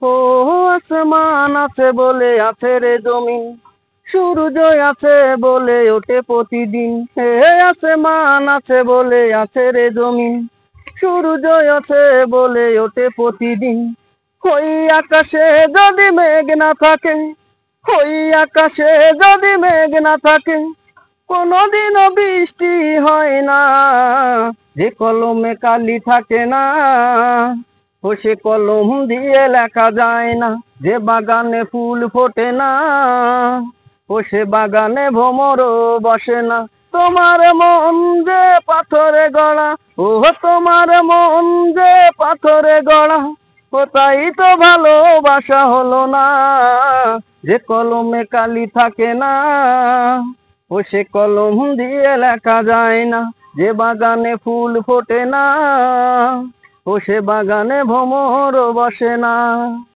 ও আসমান আছে বলে আছে রে জমিন, সূর্য আছে বলে ওঠে প্রতিদিন। হে আসমান আছে বলে আছে রে জমিন, সূর্য আছে বলে ওঠে প্রতিদিন। ওই আকাশে যদি মেঘ না থাকে, ওই আকাশে যদি মেঘ না থাকে, কোনদিনও বৃষ্টি হয় না। যে কলমে কালি থাকে না, ও সে কলম দিয়ে লেখা যায় না। যে বাগানে ফুল ফোটে না, ও সে বাগানে ভ্রমরও বসে না। তোমার মন যে পাথরে গড়া, ও তোমার মন যে পাথরে গড়া, ও তাই তো ভালোবাসা হলো না। যে কলমে কালি থাকে না, ও সে কলম দিয়ে লেখা যায় না। যে বাগানে ফুল ফোটে না, ও সে বাগানে ভ্রমর বসে না।